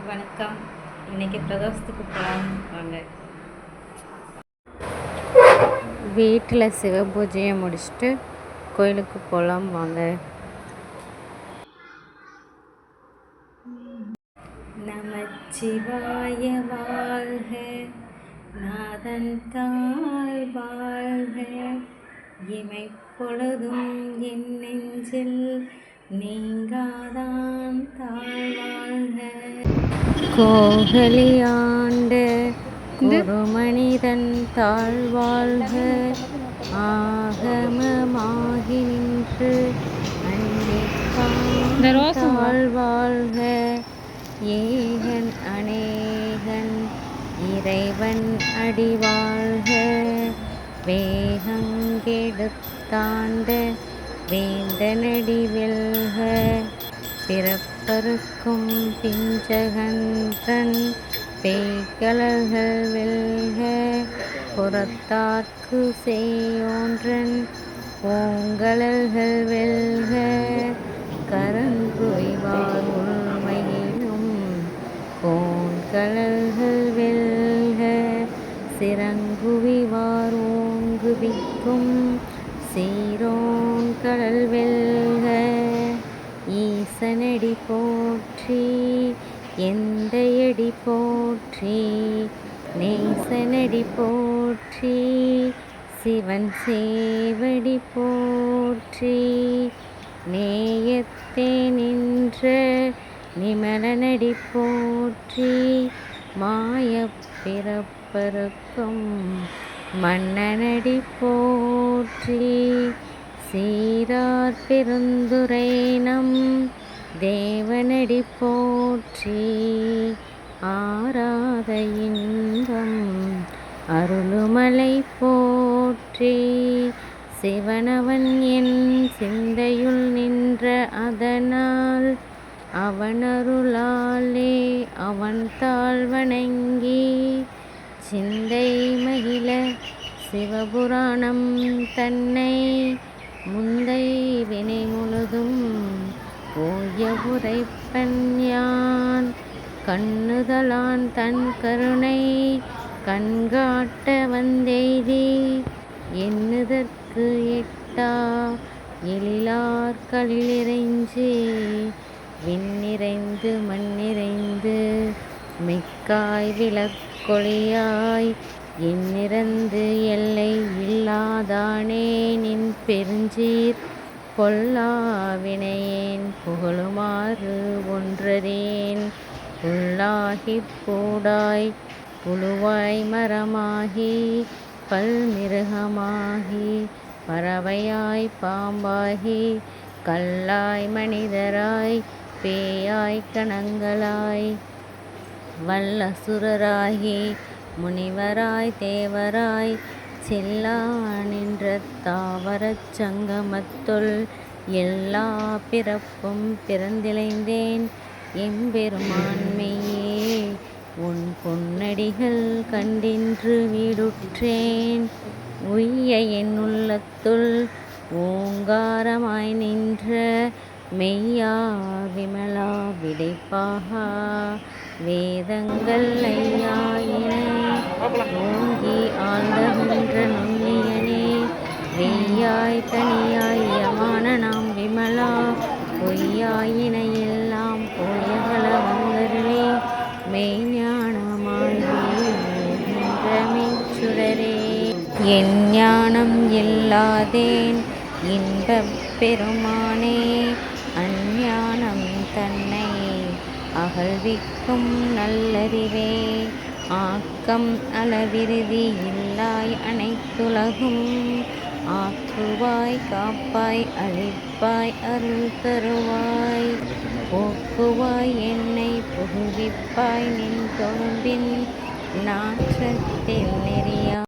வணக்கம். இன்னைக்கு பிரதோஷத்துக்கு போகலாம் வாங்க. வீட்டில் சிவ பூஜையை முடிச்சுட்டு கோயிலுக்கு போகலாம் வாங்க. நமச்சிவாய வாழ்க, நாதன் தாழ் வாழ்க, இமைப்பொழுதும் என் நெஞ்சில் நீங்காதான் தாழ்வாழ்க. கோகலியாண்ட குருமனிதன் தாழ்வாழ்க, ஆகமமாகி நின்று அன்னிப்பான் தாழ்வாழ்க. ஏகன் அநேகன் இறைவன் அடிவாழ்க, வேகங்கெடுத்தாண்ட வேந்தனடி வெல்க. பிறப்பருக்கும் பிஞ்சகன்றன் பேய்கலர்கள் வெல்க, புறத்தார்க்கு செய்யோன்றன் பூங்கலர்கள் வெல்க. கரங்குய்வார் உள்மையிலும் கோன்கலர்கள் வெல்க, சிறங்குவிவார் ஓங்குவிக்கும் சீரோன் கடல் வெல்க. ஈசனடி போற்றி, எந்தையடி போற்றி, நேசனடி போற்றி, சிவன் சேவடி போற்றி. நேயத்தே நின்ற நிமலனடி போற்றி, மாயப் பிறப்பருக்கும் மன்னனடி போற்றி. சீரார் பெருந்துரை நம் தேவனடி போற்றி, ஆராத இன்பம் அருளுமலை போற்றி. சிவனவன் என் சிந்தையுள் நின்ற அதனால், அவனருளாலே அவன் தாழ் வணங்கி சிந்தை மகிழ சிவபுராணம் தன்னை முந்தை வினை முழுதும் ஓய உரைப்பன் யான். கண்ணுதலான் தன் கருணை கண்காட்ட வந்தெய்தி, எண்ணுதற்கு எட்டா எழிலார் களிலிறைஞ்சி, விண்ணிறைந்து மண்ணிறைந்து மிக்காய் விளக்கொளியாய், எண்ணிறந்து எல்லை இல்லாதானே நின் பெருஞ்சீர். பொல்லாவினையேன் புகழுமாறு ஒன்றரேன், புல்லாகிப் பூடாய் புழுவாய் மரமாகி பல்மிருகமாகி பறவையாய் பாம்பாகி, கல்லாய் மனிதராய் பேயாய் கணங்களாய் வல்லசுரராகி முனிவராய் தேவராய் செல்லா நின்ற தாவரச் சங்கமத்துள் எல்லா பிறப்பும் பிறந்திலைந்தேன் எம்பெருமான்மையே. உன் பொன்னடிகள் கண்டின்று வீடுற்றேன், உய்ய என் உள்ளத்துள் ஓங்காரமாய் நின்ற மெய்யா விமலா விடைப்பாகா. வேதங்கள் ஐயாயினை ஓங்கி ஆழ்ந்தகின்ற நுண்ணியனே, வெய்யாய் தனியாய் யமான நாம் விமலா, பொய்யாயினை எல்லாம் போயகல வந்தருளே. மெய்ஞானமாகின்ற மெய்ச்சுடரே, என் ஞானம் இல்லாதேன் இன்பப் பெருமானே, அஞ்ஞானம் தன்னை அகழ்விக்கும் நல்லறிவே. ஆக்கம் அளவிருதி இல்லாய் அனைத்துலகும், ஆக்குவாய் காப்பாய் அழிப்பாய் அருள் தருவாய். போக்குவாய் என்னை புகுவிப்பாய் நின் தொழும்பின் நாற்றத்தில் நெறியா